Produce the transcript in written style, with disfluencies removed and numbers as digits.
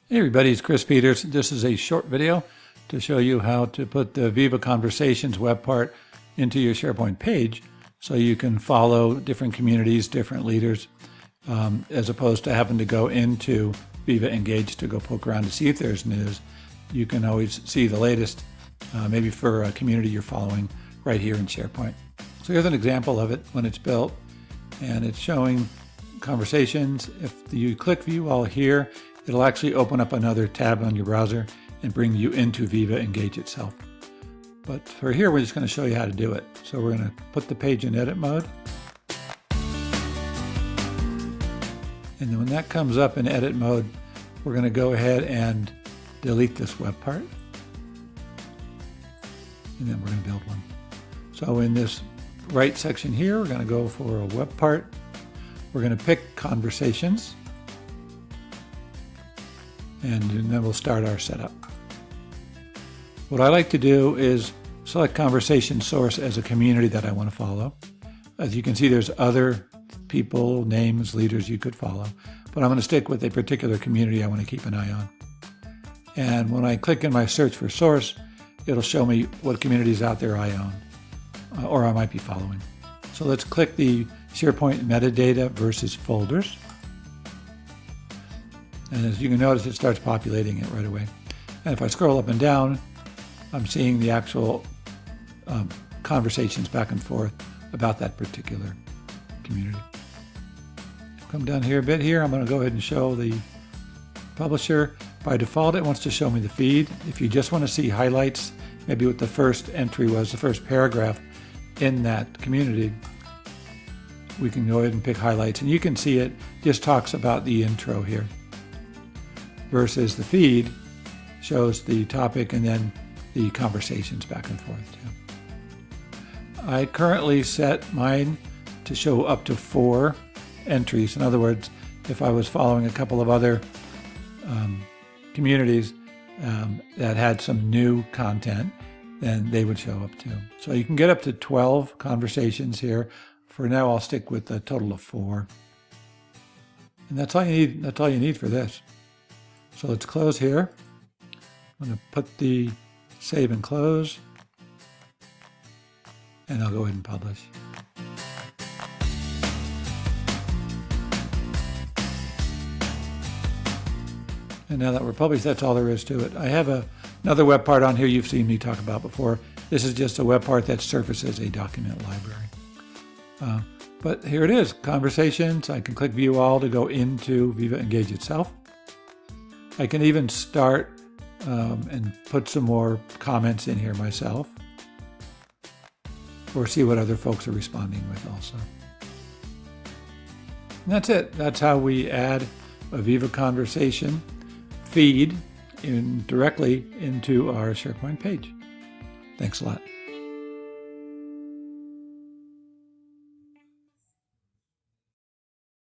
Hey everybody, it's Chris Peters. This is a short video to show you how to put the Viva Conversations web part into your SharePoint page so you can follow different communities, different leaders, as opposed to having to go into Viva Engage to go poke around to see if there's news. You can always see the latest, maybe for a community you're following right here in SharePoint. So here's an example of it when it's built, and it's showing conversations. If you click View All here, it'll actually open up another tab on your browser and bring you into Viva Engage itself. But for here, we're just going to show you how to do it. So we're going to put the page in edit mode. And then when that comes up in edit mode, we're going to go ahead and delete this web part. And then we're going to build one. So in this right section here, we're going to go for a web part. We're going to pick Conversations. And then we'll start our setup. What I like to do is select conversation source as a community that I want to follow. As you can see, there's other people, names, leaders you could follow, but I'm going to stick with a particular community I want to keep an eye on. And when I click in my search for source, it'll show me what communities out there I own or I might be following. So let's click the SharePoint metadata versus folders. And as you can notice, it starts populating it right away. And if I scroll up and down, I'm seeing the actual conversations back and forth about that particular community. Come down here a bit here. I'm going to go ahead and show the publisher. By default, it wants to show me the feed. If you just want to see highlights, maybe what the first entry was, the first paragraph in that community, we can go ahead and pick highlights. And you can see it just talks about the intro here, versus the feed shows the topic and then the conversations back and forth too. I currently set mine to show up to 4 entries. In other words, if I was following a couple of other communities that had some new content, then they would show up too. So you can get up to 12 conversations here. For now, I'll stick with a total of 4. And that's all you need. That's all you need for this. So let's close here. I'm going to put the save and close, and I'll go ahead and publish. And now that we're published, that's all there is to it. I have another web part on here you've seen me talk about before. This is just a web part that surfaces a document library. But here it is, Conversations. I can click View All to go into Viva Engage itself. I can even start and put some more comments in here myself, or see what other folks are responding with also. And that's it. That's how we add a Viva Conversation feed directly into our SharePoint page. Thanks a lot.